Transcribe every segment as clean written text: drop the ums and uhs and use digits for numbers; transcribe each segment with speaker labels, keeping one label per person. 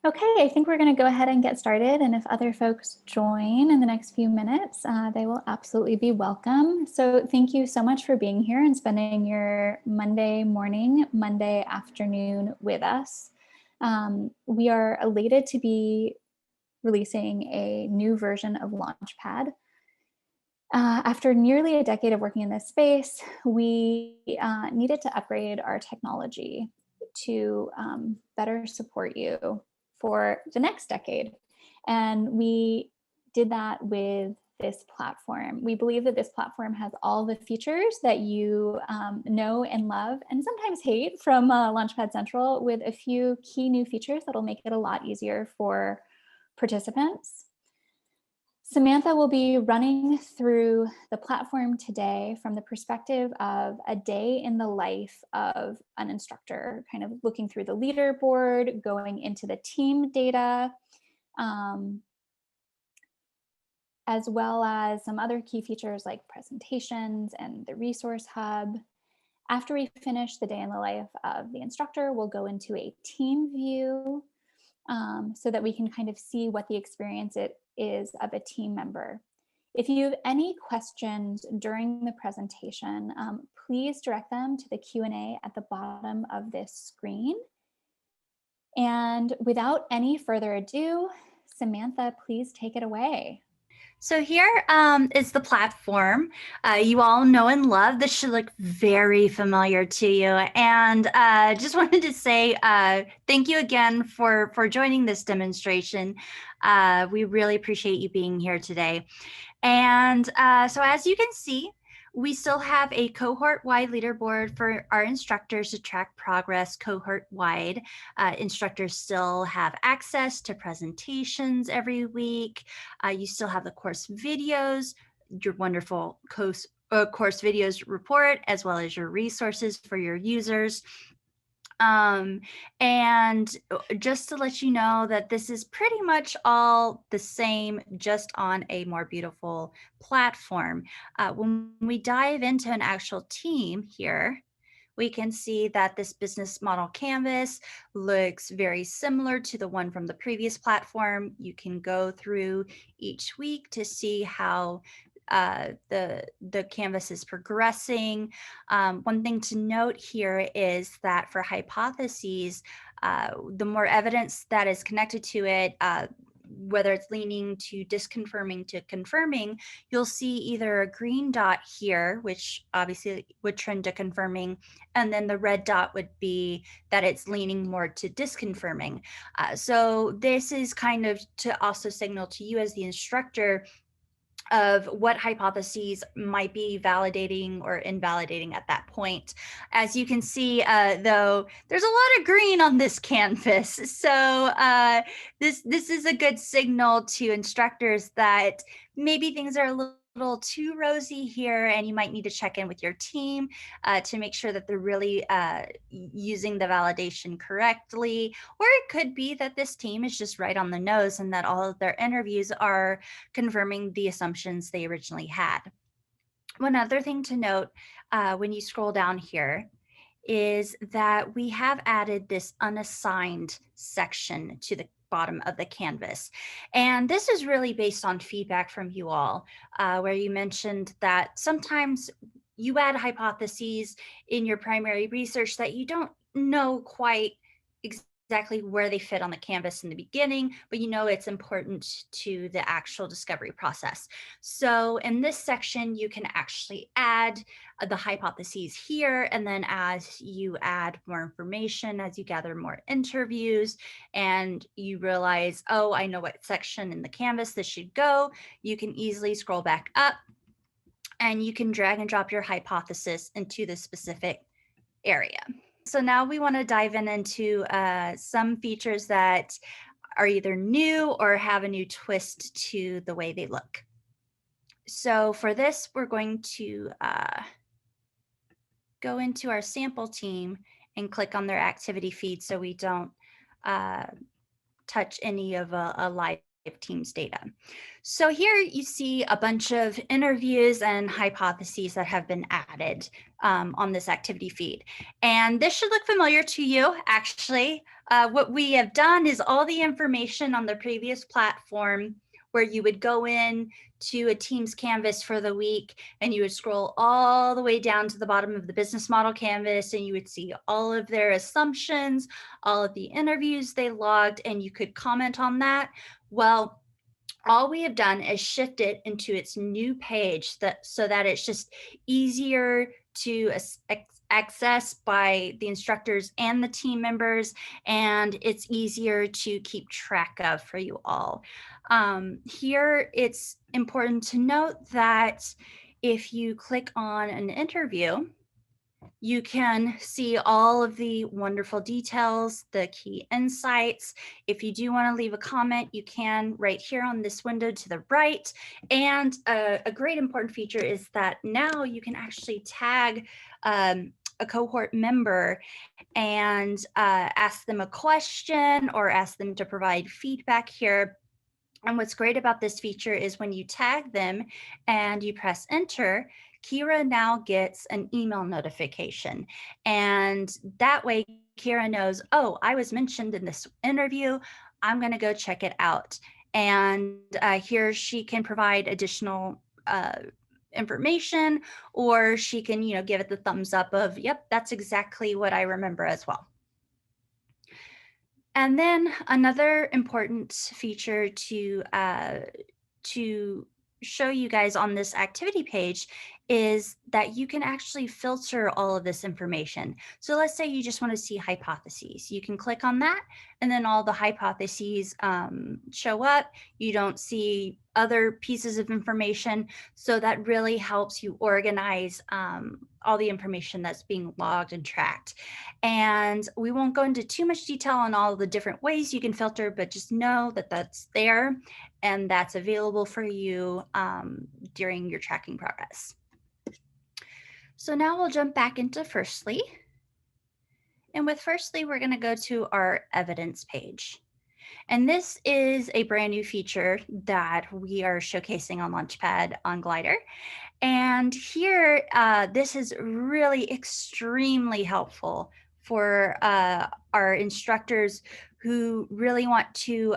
Speaker 1: Okay, I think we're going to go ahead and get started. And if other folks join in the next few minutes, they will absolutely be welcome. So thank you so much for being here and spending your Monday morning, Monday afternoon with us. We are elated to be releasing a new version of LaunchPad. After nearly a decade of working in this space, we needed to upgrade our technology to better support you for the next decade. And we did that with this platform. We believe that this platform has all the features that you know and love and sometimes hate from Launchpad Central, with a few key new features that'll make it a lot easier for participants. Samantha will be running through the platform today from the perspective of a day in the life of an instructor, kind of looking through the leaderboard, going into the team data, as well as some other key features like presentations and the resource hub. After we finish the day in the life of the instructor, we'll go into a team view so that we can kind of see what the experience is of a team member. If you have any questions during the presentation, please direct them to the Q&A at the bottom of this screen. And without any further ado, Samantha, please take it away.
Speaker 2: So here is the platform you all know and love. This should look very familiar to you. And just wanted to say thank you again for joining this demonstration. We really appreciate you being here today. And so as you can see, we still have a cohort-wide leaderboard for our instructors to track progress cohort-wide. Instructors still have access to presentations every week. You still have the course videos, your wonderful course videos report, as well as your resources for your users. And just to let you know that this is pretty much all the same, just on a more beautiful platform. When we dive into an actual team here, we can see that this business model canvas looks very similar to the one from the previous platform. You can go through each week to see how the canvas is progressing. One thing to note here is that for hypotheses, the more evidence that is connected to it, whether it's leaning to disconfirming to confirming, you'll see either a green dot here, which obviously would trend to confirming, and then the red dot would be that it's leaning more to disconfirming. So this is kind of to also signal to you as the instructor of what hypotheses might be validating or invalidating at that point. As you can see, though, there's a lot of green on this canvas. So this is a good signal to instructors that maybe things are a little too rosy here, and you might need to check in with your team to make sure that they're really using the validation correctly. Or it could be that this team is just right on the nose and that all of their interviews are confirming the assumptions they originally had. One other thing to note when you scroll down here is that we have added this unassigned section to the bottom of the canvas. And this is really based on feedback from you all, where you mentioned that sometimes you add hypotheses in your primary research that you don't know quite exactly where they fit on the canvas in the beginning, but you know it's important to the actual discovery process. So in this section, you can actually add the hypotheses here, and then as you add more information, as you gather more interviews, and you realize, oh, I know what section in the canvas this should go, you can easily scroll back up and you can drag and drop your hypothesis into the specific area. So now we want to dive into some features that are either new or have a new twist to the way they look. So for this, we're going to go into our sample team and click on their activity feed so we don't touch any of a live Teams data. So here you see a bunch of interviews and hypotheses that have been added on this activity feed. And this should look familiar to you, actually. What we have done is all the information on the previous platform where you would go in to a Teams canvas for the week and you would scroll all the way down to the bottom of the business model canvas and you would see all of their assumptions, all of the interviews they logged, and you could comment on that. Well, all we have done is shift it into its new page so that it's just easier to access by the instructors and the team members, and it's easier to keep track of for you all. Here, it's important to note that if you click on an interview, you can see all of the wonderful details, the key insights. If you do want to leave a comment, you can right here on this window to the right. And a great important feature is that now you can actually tag a cohort member and ask them a question or ask them to provide feedback here. And what's great about this feature is when you tag them and you press enter, Kira now gets an email notification. And that way, Kira knows, oh, I was mentioned in this interview. I'm going to go check it out. And here she can provide additional information, or she can, give it the thumbs up of, yep, that's exactly what I remember as well. And then another important feature to show you guys on this activity page is that you can actually filter all of this information. So let's say you just want to see hypotheses. You can click on that and then all the hypotheses show up. You don't see other pieces of information. So that really helps you organize all the information that's being logged and tracked. And we won't go into too much detail on all the different ways you can filter, but just know that that's there and that's available for you during your tracking progress. So now we'll jump back into Firstly. And with Firstly, we're going to go to our evidence page. And this is a brand new feature that we are showcasing on LaunchPad on GLIDR. And here, this is really extremely helpful for our instructors who really want to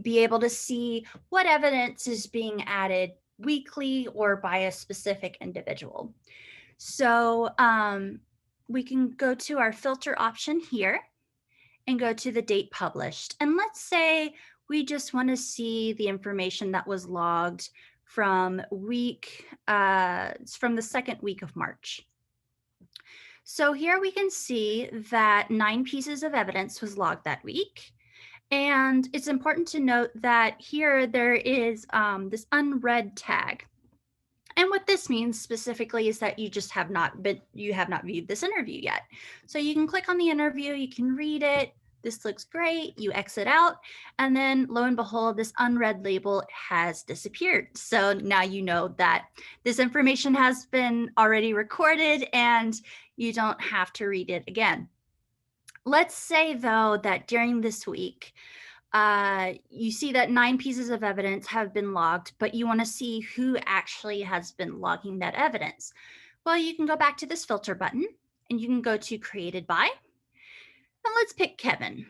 Speaker 2: be able to see what evidence is being added weekly or by a specific individual. So we can go to our filter option here and go to the date published. And let's say we just want to see the information that was logged from from the second week of March. So here we can see that 9 pieces of evidence was logged that week. And it's important to note that here there is this unread tag. And what this means specifically is that you have not viewed this interview yet. So you can click on the interview, you can read it. This looks great. You exit out, and then lo and behold, this unread label has disappeared. So now you know that this information has been already recorded and you don't have to read it again. Let's say though that during this week, you see that 9 pieces of evidence have been logged, but you want to see who actually has been logging that evidence. Well, you can go back to this filter button and you can go to created by, and let's pick Kevin.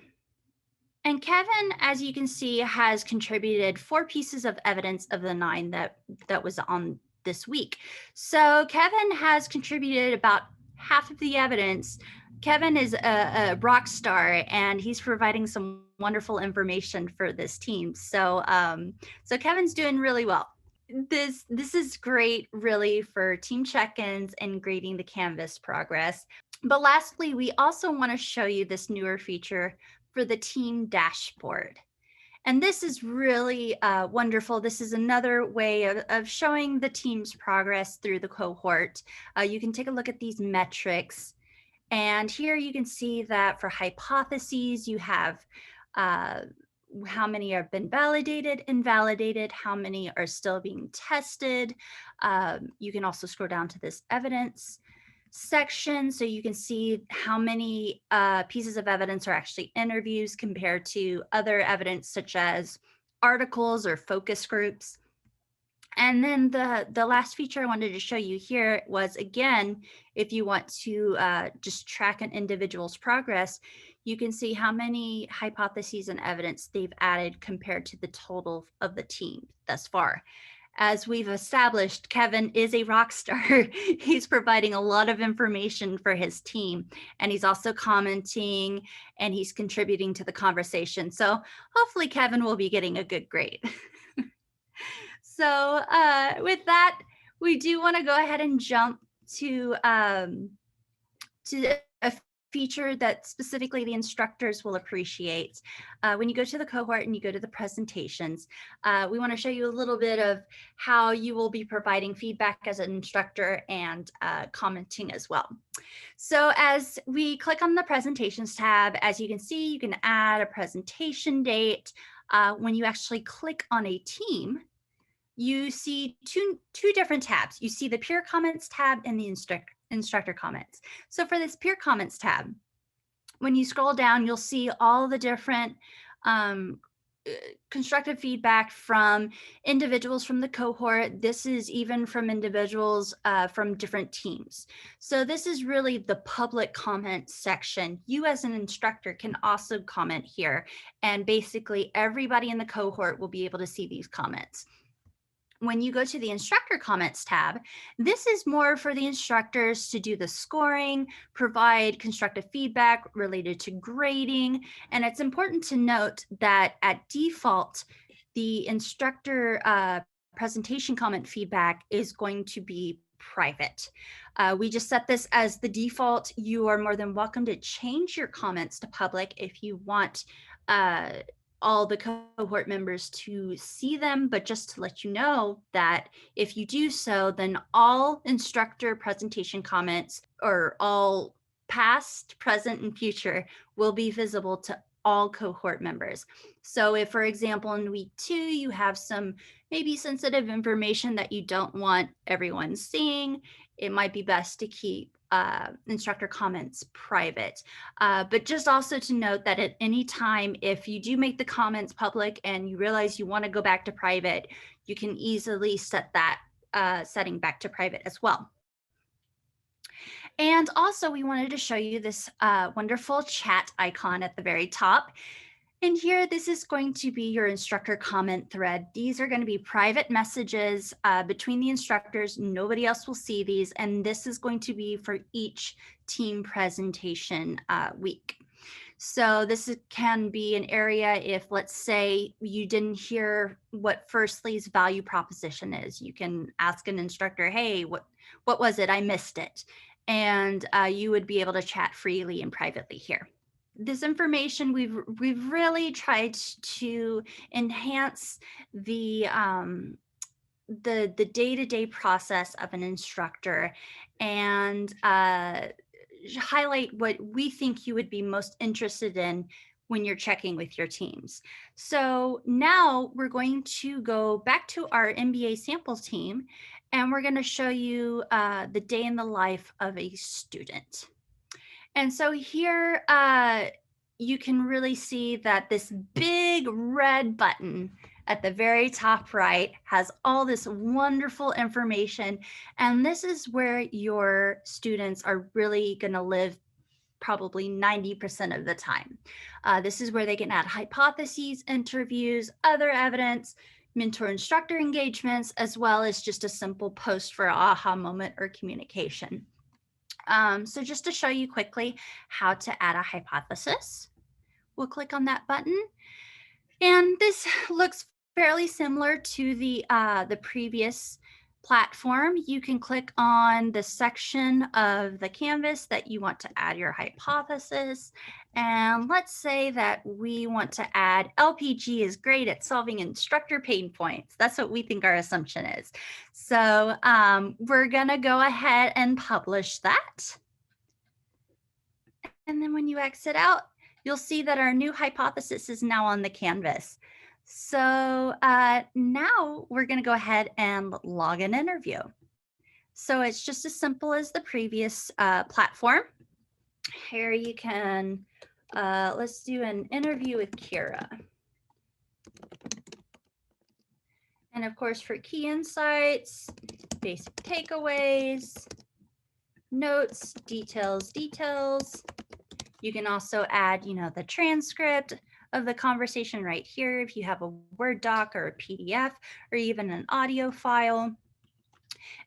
Speaker 2: And Kevin, as you can see, has contributed 4 pieces of evidence of the 9 that was on this week. So Kevin has contributed about half of the evidence. Kevin is a rock star and he's providing some wonderful information for this team. So so Kevin's doing really well. This is great really for team check-ins and grading the Canvas progress. But lastly, we also want to show you this newer feature for the team dashboard. And this is really wonderful. This is another way of showing the team's progress through the cohort. You can take a look at these metrics. And here you can see that for hypotheses, you have how many have been validated, invalidated, how many are still being tested. You can also scroll down to this evidence. section, so you can see how many pieces of evidence are actually interviews compared to other evidence such as articles or focus groups. And then the last feature I wanted to show you here was, again, if you want to just track an individual's progress, you can see how many hypotheses and evidence they've added compared to the total of the team thus far. As we've established, Kevin is a rock star. He's providing a lot of information for his team, and he's also commenting and he's contributing to the conversation. So hopefully Kevin will be getting a good grade. So with that, we do want to go ahead and jump to a feature that specifically the instructors will appreciate. When you go to the cohort and you go to the presentations, we want to show you a little bit of how you will be providing feedback as an instructor and commenting as well. So as we click on the presentations tab, as you can see, you can add a presentation date. When you actually click on a team, you see two different tabs. You see the peer comments tab and the instructor comments. So for this peer comments tab, when you scroll down, you'll see all the different constructive feedback from individuals from the cohort. This is even from individuals from different teams. So this is really the public comment section. You as an instructor can also comment here, and basically everybody in the cohort will be able to see these comments. When you go to the instructor comments tab, this is more for the instructors to do the scoring, provide constructive feedback related to grading. And it's important to note that at default, the instructor presentation comment feedback is going to be private. We just set this as the default. You are more than welcome to change your comments to public if you want all the cohort members to see them, but just to let you know that if you do so, then all instructor presentation comments, or all past, present, and future, will be visible to all cohort members. So if, for example, in week 2, you have some maybe sensitive information that you don't want everyone seeing, it might be best to keep instructor comments private. But just also to note that at any time, if you do make the comments public and you realize you want to go back to private, you can easily set that setting back to private as well. And also we wanted to show you this wonderful chat icon at the very top. And here, this is going to be your instructor comment thread. These are going to be private messages between the instructors. Nobody else will see these. And this is going to be for each team presentation week. So this can be an area if, let's say, you didn't hear what Firstly's value proposition is. You can ask an instructor, hey, what was it? I missed it. And you would be able to chat freely and privately here. This information, we've really tried to enhance the day-to-day process of an instructor and highlight what we think you would be most interested in when you're checking with your teams. So now we're going to go back to our MBA sample team, and we're going to show you the day in the life of a student. And so here you can really see that this big red button at the very top right has all this wonderful information. And this is where your students are really going to live probably 90% of the time. This is where they can add hypotheses, interviews, other evidence, mentor-instructor engagements, as well as just a simple post for aha moment or communication. So just to show you quickly how to add a hypothesis, we'll click on that button. And this looks fairly similar to the previous platform. You can click on the section of the canvas that you want to add your hypothesis. And let's say that we want to add LPG is great at solving instructor pain points. That's what we think our assumption is. So we're going to go ahead and publish that. And then when you exit out, you'll see that our new hypothesis is now on the canvas. So now we're going to go ahead and log an interview. So it's just as simple as the previous platform. Here you can, let's do an interview with Kira. And of course, for key insights, basic takeaways, notes, details. You can also add, the transcript of the conversation right here if you have a Word doc or a PDF or even an audio file.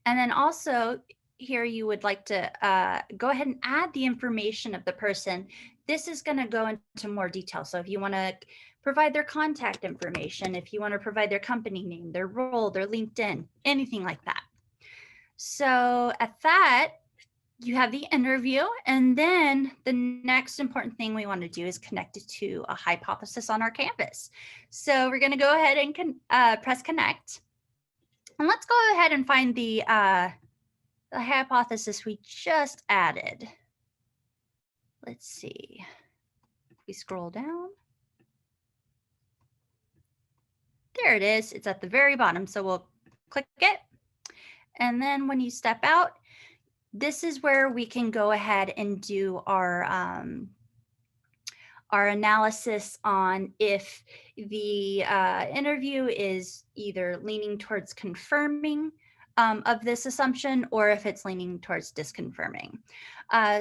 Speaker 2: And then also here you would like to go ahead and add the information of the person. This is going to go into more detail. So if you want to provide their contact information, if you want to provide their company name, their role, their LinkedIn, anything like that. So at that, you have the interview, and then the next important thing we want to do is connect it to a hypothesis on our Canvas. So we're going to go ahead and press connect. And let's go ahead and find the hypothesis we just added. Let's see. We scroll down. There it is. It's at the very bottom. So we'll click it. And then when you step out, this is where we can go ahead and do our analysis on if the interview is either leaning towards confirming of this assumption or if it's leaning towards disconfirming.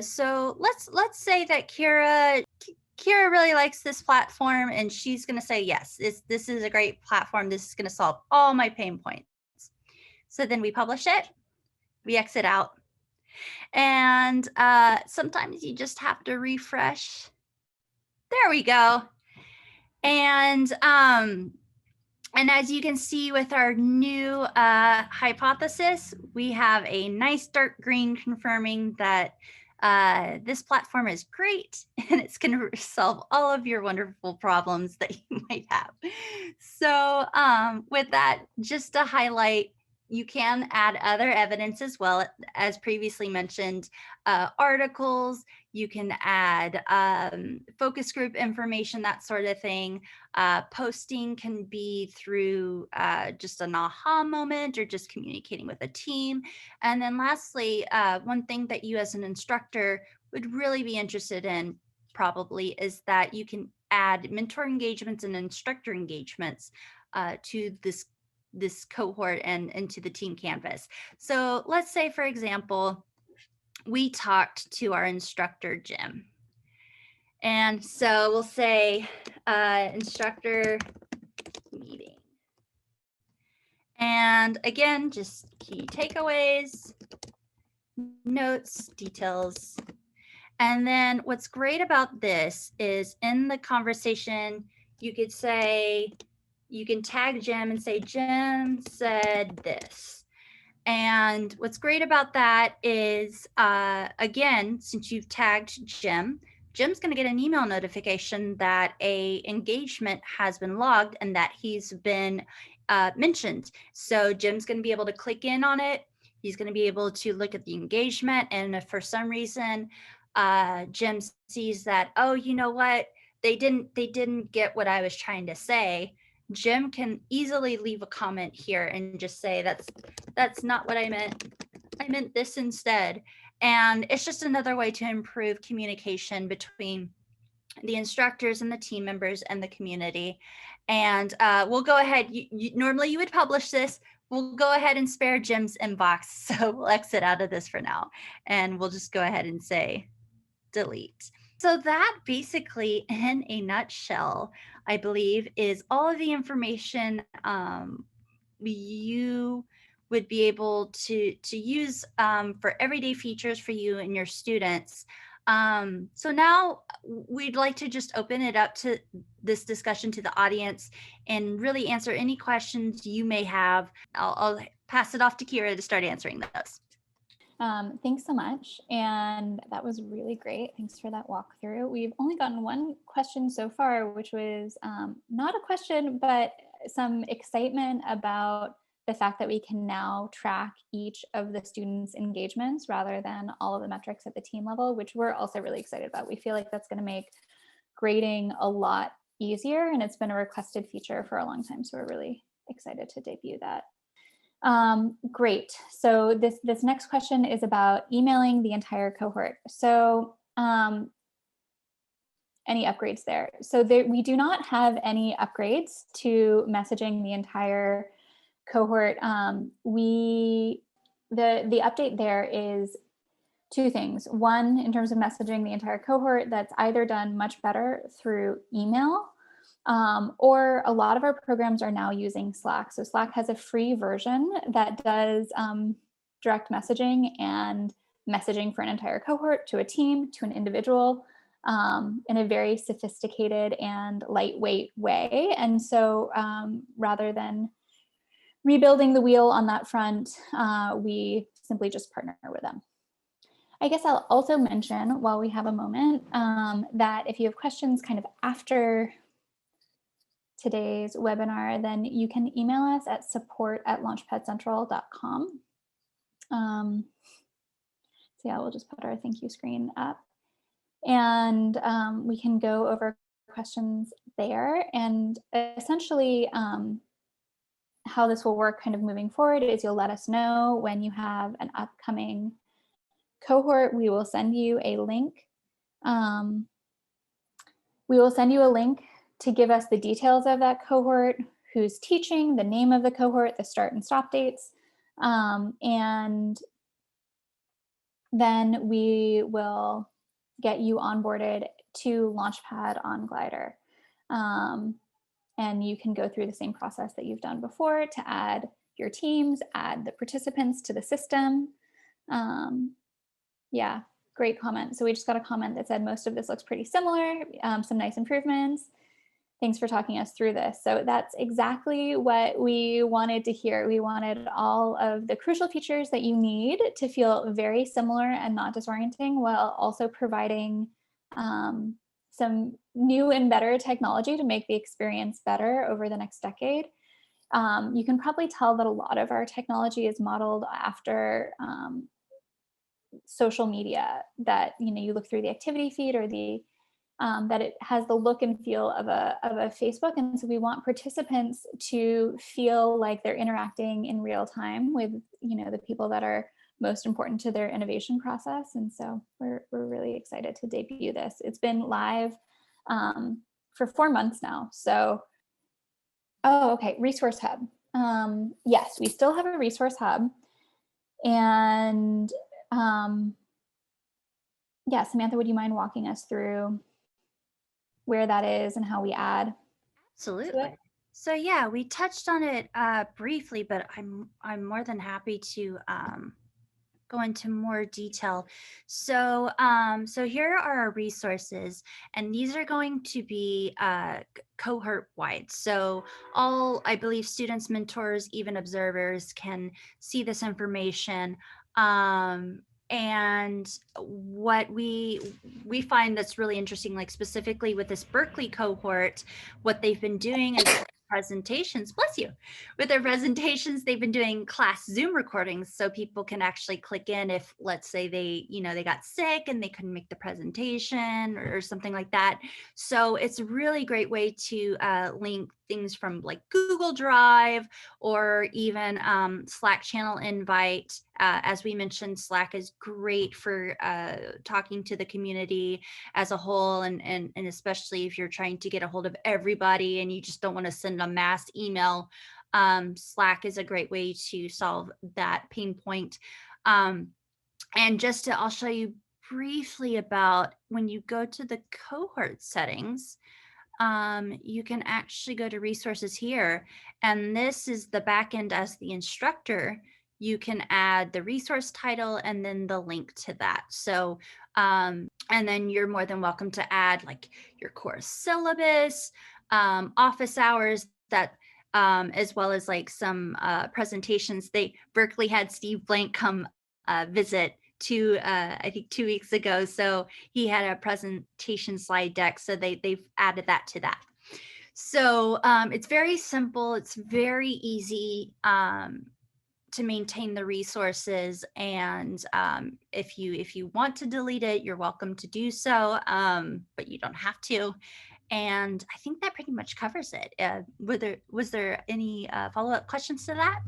Speaker 2: So let's say that Kira really likes this platform and she's going to say, yes, this is a great platform. This is going to solve all my pain points. So then we publish it, we exit out. And sometimes you just have to refresh. There we go. And as you can see with our new hypothesis, we have a nice dark green confirming that this platform is great and it's going to solve all of your wonderful problems that you might have. So with that, just to highlight, you can add other evidence as well, as previously mentioned, articles. You can add focus group information, that sort of thing. Posting can be through just an aha moment or just communicating with a team. And then lastly, one thing that you as an instructor would really be interested in probably is that you can add mentor engagements and instructor engagements to this cohort and into the team Canvas. So let's say, for example, we talked to our instructor, Jim. And so we'll say instructor meeting. And again, just key takeaways, notes, details. And then what's great about this is in the conversation, you could say, you can tag Jim and say, Jim said this. And what's great about that is, again, since you've tagged Jim, Jim's going to get an email notification that a engagement has been logged and that he's been mentioned. So Jim's going to be able to click in on it. He's going to be able to look at the engagement. And if for some reason Jim sees that, oh, you know what, they didn't get what I was trying to say, Jim can easily leave a comment here and just say, that's not what I meant. I meant this instead. And it's just another way to improve communication between the instructors and the team members and the community. And we'll go ahead. Normally you would publish this. We'll go ahead and spare Jim's inbox. So we'll exit out of this for now. And we'll just go ahead and say delete. So that basically, in a nutshell, I believe, is all of the information you would be able to use for everyday features for you and your students. So now we'd like to just open it up to this discussion to the audience and really answer any questions you may have. I'll pass it off to Kira to start answering those.
Speaker 1: Thanks so much. And that was really great. Thanks for that walkthrough. We've only gotten one question so far, which was not a question, but some excitement about the fact that we can now track each of the students' engagements rather than all of the metrics at the team level, which we're also really excited about. We feel like that's going to make grading a lot easier, and it's been a requested feature for a long time. So we're really excited to debut that. Great. So this next question is about emailing the entire cohort. So any upgrades there? So we do not have any upgrades to messaging the entire cohort. The update there is two things. One, in terms of messaging the entire cohort, that's either done much better through email, or a lot of our programs are now using Slack. So Slack has a free version that does direct messaging and messaging for an entire cohort, to a team, to an individual, in a very sophisticated and lightweight way. And so rather than rebuilding the wheel on that front, we simply just partner with them. I guess I'll also mention, while we have a moment, that if you have questions kind of after today's webinar, then you can email us at support@launchpadcentral.com. So yeah, we'll just put our thank you screen up, and we can go over questions there. And essentially, how this will work kind of moving forward is you'll let us know when you have an upcoming cohort. We will send you a link. To give us the details of that cohort, who's teaching, the name of the cohort, the start and stop dates, and then we will get you onboarded to LaunchPad on GLIDR. And you can go through the same process that you've done before to add your teams, add the participants to the system. Yeah, great comment. So we just got a comment that said most of this looks pretty similar, some nice improvements. Thanks for talking us through this. So that's exactly what we wanted to hear. We wanted all of the crucial features that you need to feel very similar and not disorienting, while also providing some new and better technology to make the experience better over the next decade. You can probably tell that a lot of our technology is modeled after social media, that you look through the activity feed, or the that it has the look and feel of a Facebook. And so we want participants to feel like they're interacting in real time with the people that are most important to their innovation process. And so we're really excited to debut this. It's been live for 4 months now. So, okay, Resource Hub. Yes, we still have a Resource Hub. And yeah, Samantha, would you mind walking us through where that is and how we add?
Speaker 2: Absolutely. So yeah, we touched on it briefly, but I'm more than happy to go into more detail. So so here are our resources, and these are going to be cohort wide. So all, I believe, students, mentors, even observers can see this information. And what we find that's really interesting, like specifically with this Berkeley cohort, what they've been doing is presentations, bless you, with their presentations, they've been doing class Zoom recordings, so people can actually click in if, let's say, they got sick and they couldn't make the presentation or something like that. So it's a really great way to link things from like Google Drive, or even Slack channel invite. As we mentioned, Slack is great for talking to the community as a whole, and especially if you're trying to get a hold of everybody and you just don't want to send a mass email. Slack is a great way to solve that pain point. And I'll show you briefly about when you go to the cohort settings. You can actually go to resources here, and this is the backend. As the instructor, you can add the resource title and then the link to that. So and then you're more than welcome to add like your course syllabus, office hours, that as well as like some presentations. Berkeley had Steve Blank come visit I think 2 weeks ago. So he had a presentation slide deck. So they've added that to that. So it's very simple. It's very easy to maintain the resources. And if you want to delete it, you're welcome to do so, but you don't have to. And I think that pretty much covers it. Was there any follow-up questions to that?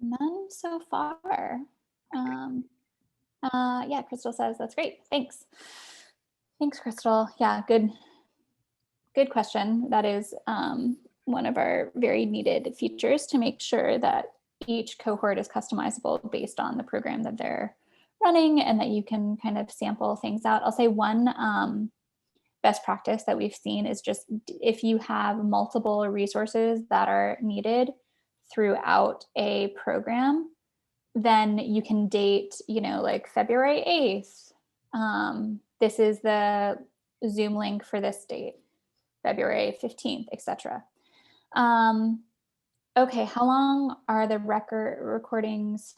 Speaker 1: None so far. Yeah, Crystal says, that's great. Thanks. Thanks, Crystal. Yeah, good question. That is one of our very needed features to make sure that each cohort is customizable based on the program that they're running and that you can kind of sample things out. I'll say one best practice that we've seen is just if you have multiple resources that are needed throughout a program, then you can date, like February 8th. This is the Zoom link for this date, February 15th, etc. Okay, how long are the recordings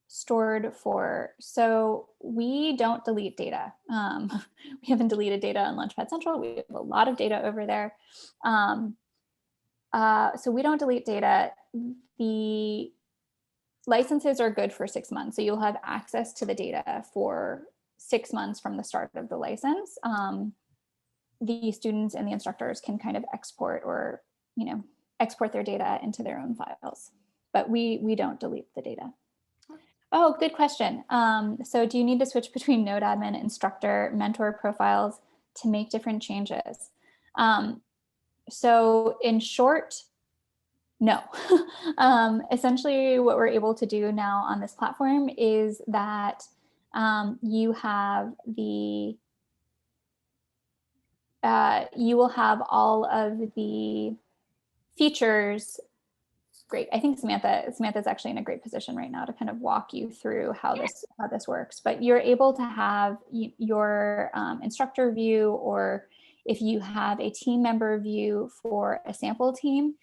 Speaker 1: stored for? So we don't delete data. We haven't deleted data on LaunchPad Central. We have a lot of data over there. So we don't delete data. The licenses are good for 6 months. So you'll have access to the data for 6 months from the start of the license. The students and the instructors can kind of export or, export their data into their own files, but we don't delete the data. Oh, good question. So do you need to switch between node admin, instructor, mentor profiles to make different changes? So in short, no. Essentially what we're able to do now on this platform is that you have you will have all of the features. Great. I think Samantha's actually in a great position right now to kind of walk you through how this works. But you're able to have your instructor view, or if you have a team member view for a sample team,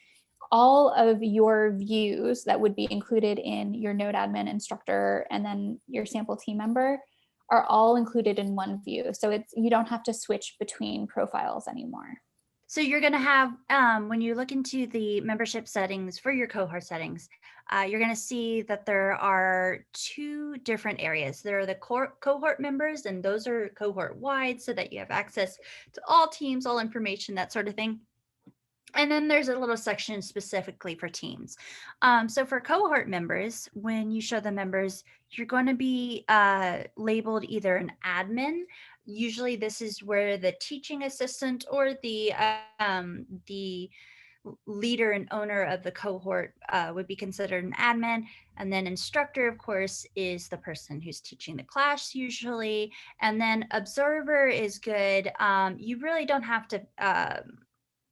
Speaker 1: all of your views that would be included in your node admin, instructor, and then your sample team member are all included in one view. So you don't have to switch between profiles anymore.
Speaker 2: So you're going to have, when you look into the membership settings for your cohort settings, you're going to see that there are 2 different areas. There are the cohort members, and those are cohort wide so that you have access to all teams, all information, that sort of thing. And then there's a little section specifically for teams. So for cohort members, when you show the members, you're going to be labeled either an admin. Usually this is where the teaching assistant or the leader and owner of the cohort would be considered an admin. And then instructor, of course, is the person who's teaching the class usually. And then observer is good. You really don't have to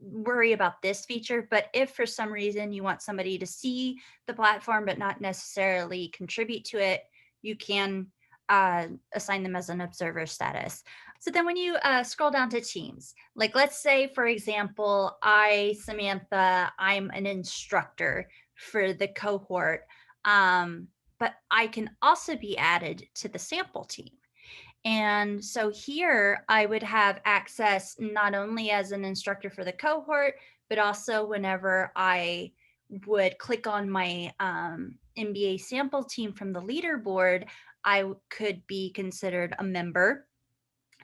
Speaker 2: worry about this feature, but if for some reason you want somebody to see the platform but not necessarily contribute to it, you can assign them as an observer status. So then when you scroll down to teams, like let's say, for example, Samantha, I'm an instructor for the cohort, but I can also be added to the sample team. And so here I would have access not only as an instructor for the cohort, but also whenever I would click on my MBA sample team from the leaderboard, I could be considered a member.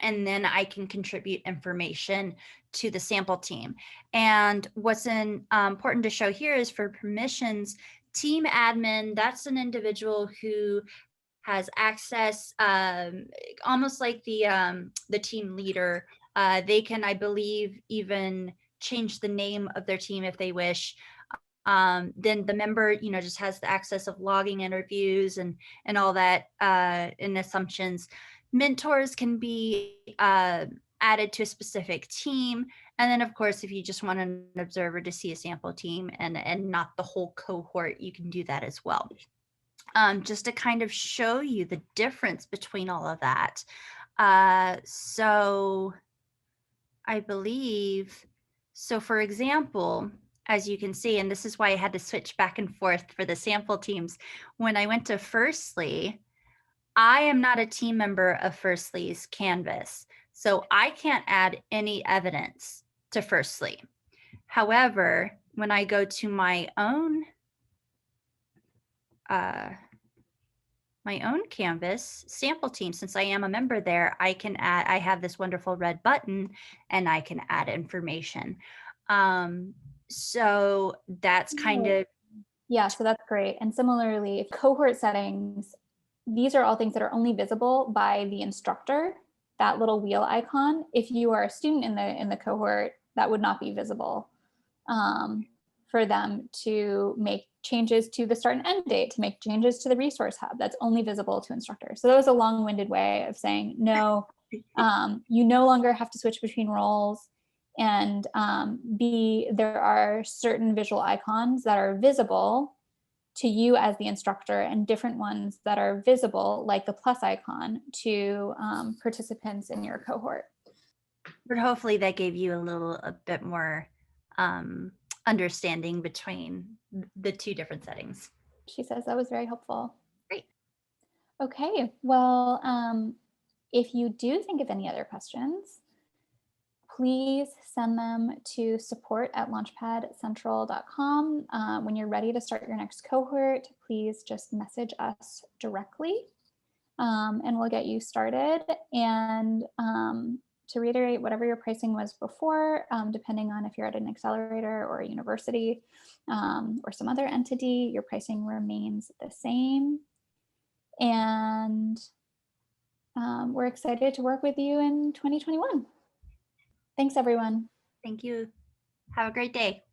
Speaker 2: And then I can contribute information to the sample team. And what's important to show here is for permissions, team admin, that's an individual who has access, almost like the team leader. They can, I believe, even change the name of their team if they wish. Then the member, just has the access of logging interviews and all that and assumptions. Mentors can be added to a specific team. And then, of course, if you just want an observer to see a sample team and not the whole cohort, you can do that as well. Just to kind of show you the difference between all of that. So I believe, so for example, as you can see, and this is why I had to switch back and forth for the sample teams. When I went to Firstly, I am not a team member of Firstly's Canvas, so I can't add any evidence to Firstly. However, when I go to my own Canvas sample team, since I am a member there, I have this wonderful red button and I can add information. So that's kind of
Speaker 1: Yeah, so that's great. And similarly, cohort settings, these are all things that are only visible by the instructor, that little wheel icon. If you are a student in the cohort, that would not be visible for them to make changes to the start and end date, to make changes to the resource hub. That's only visible to instructors. So that was a long-winded way of saying, no, you no longer have to switch between roles. And B, there are certain visual icons that are visible to you as the instructor and different ones that are visible, like the plus icon, to participants in your cohort.
Speaker 2: But hopefully that gave you a bit more understanding between the two different settings.
Speaker 1: She says that was very helpful.
Speaker 2: Great.
Speaker 1: Okay, well, if you do think of any other questions, please send them to support@launchpadcentral.com. When you're ready to start your next cohort, please just message us directly and we'll get you started. And to reiterate, whatever your pricing was before, depending on if you're at an accelerator or a university or some other entity, your pricing remains the same. And we're excited to work with you in 2021. Thanks, everyone.
Speaker 2: Thank you. Have a great day.